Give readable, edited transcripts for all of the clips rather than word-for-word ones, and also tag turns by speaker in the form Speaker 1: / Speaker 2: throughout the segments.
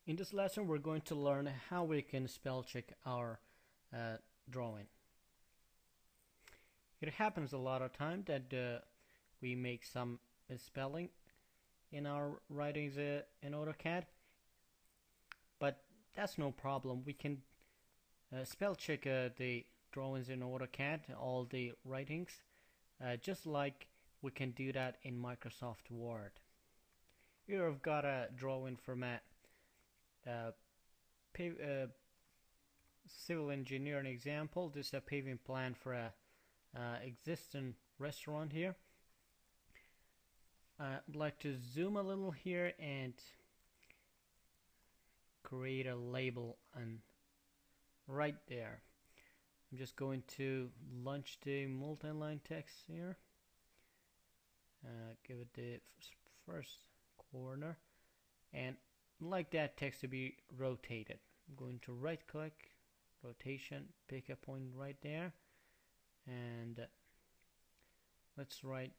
Speaker 1: In this lesson, we're going to learn how we can spell check our drawing. It happens a lot of time that we make some spelling in our writings in AutoCAD, but that's no problem. We can spell check the drawings in AutoCAD, all the writings, just like we can do that in Microsoft Word. Here I've got a drawing from a civil engineering example. This is a paving plan for a existing restaurant here. I'd like to zoom a little here and create a label and right there. I'm just going to launch the multi-line text here. Give it the first corner and like that text to be rotated. I'm going to right click, rotation, pick a point right there, and let's write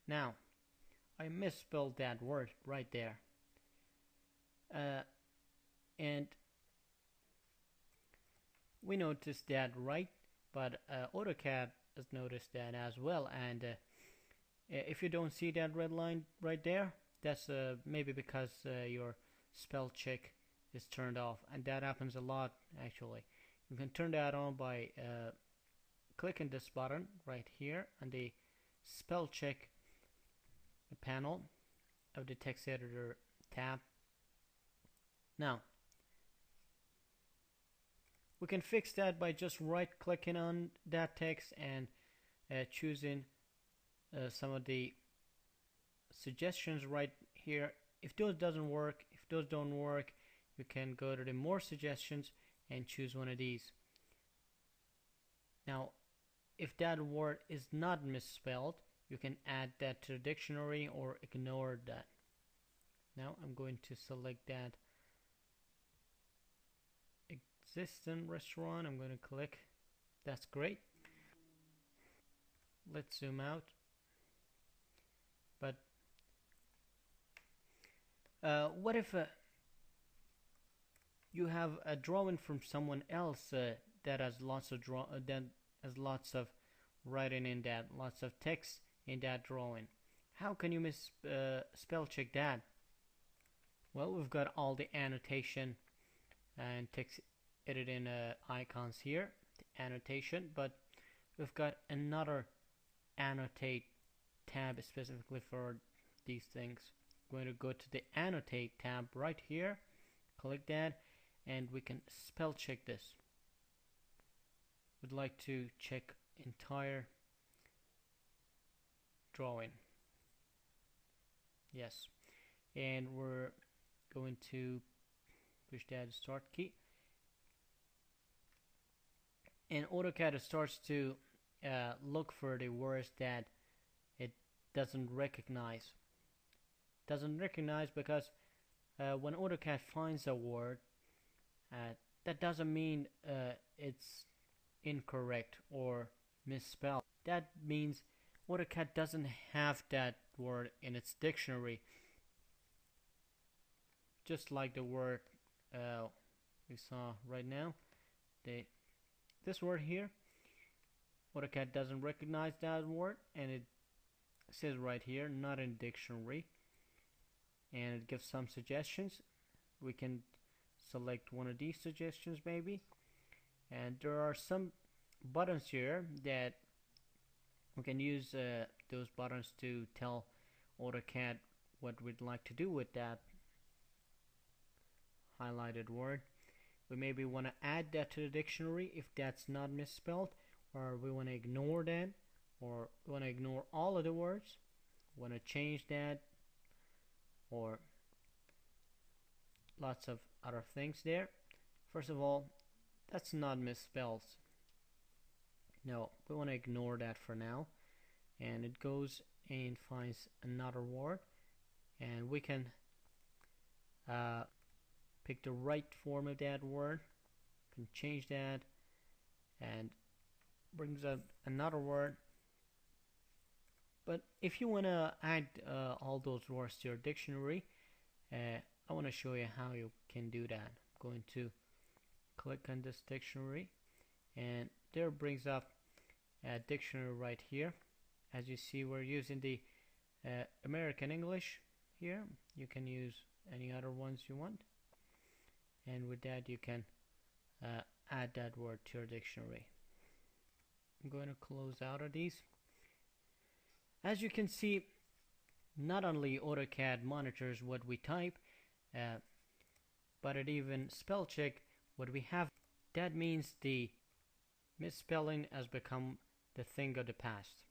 Speaker 1: now. I misspelled that word right there, and we noticed that, right? But AutoCAD has noticed that as well, and if you don't see that red line right there, that's maybe because your spell check is turned off, and that happens a lot actually. You can turn that on by clicking this button right here on the spell check panel of the text editor tab. Now we can fix that by just right clicking on that text and choosing some of the suggestions right here. If those don't work, you can go to the more suggestions and choose one of these. Now if that word is not misspelled, you can add that to the dictionary or ignore that. Now I'm going to select that existing restaurant. I'm going to click. That's great. Let's zoom out. But what if you have a drawing from someone else that has lots of writing in that, lots of text in that drawing? How can you spell check that? Well, we've got all the annotation and text editing icons here, the annotation, but we've got another annotate tab specifically for these things. I'm going to go to the annotate tab right here, click that, and we can spell check this. We'd like to check entire drawing. Yes, and we're going to push that start key, and AutoCAD starts to look for the words that it doesn't recognize. Because when AutoCAD finds a word, that doesn't mean it's incorrect or misspelled. That means AutoCAD doesn't have that word in its dictionary. Just like the word we saw right now, this word here, AutoCAD doesn't recognize that word, and it says right here, not in dictionary, and it gives some suggestions. We can select one of these suggestions maybe, and there are some buttons here that we can use those buttons to tell AutoCAD what we'd like to do with that highlighted word. We maybe want to add that to the dictionary if that's not misspelled, or we want to ignore that, or we want to ignore all of the words, want to change that, or lots of other things there. First of all, that's not misspelled. No, we want to ignore that for now, and it goes and finds another word, and we can pick the right form of that word. You can change that and brings up another word. But if you want to add all those words to your dictionary, I want to show you how you can do that. I'm going to click on this dictionary, and there brings up a dictionary right here. As you see, we're using the American English here. You can use any other ones you want, and with that you can add that word to your dictionary. I'm going to close out of these. As you can see, not only AutoCAD monitors what we type, but it even spell check what we have. That means the misspelling has become the thing of the past.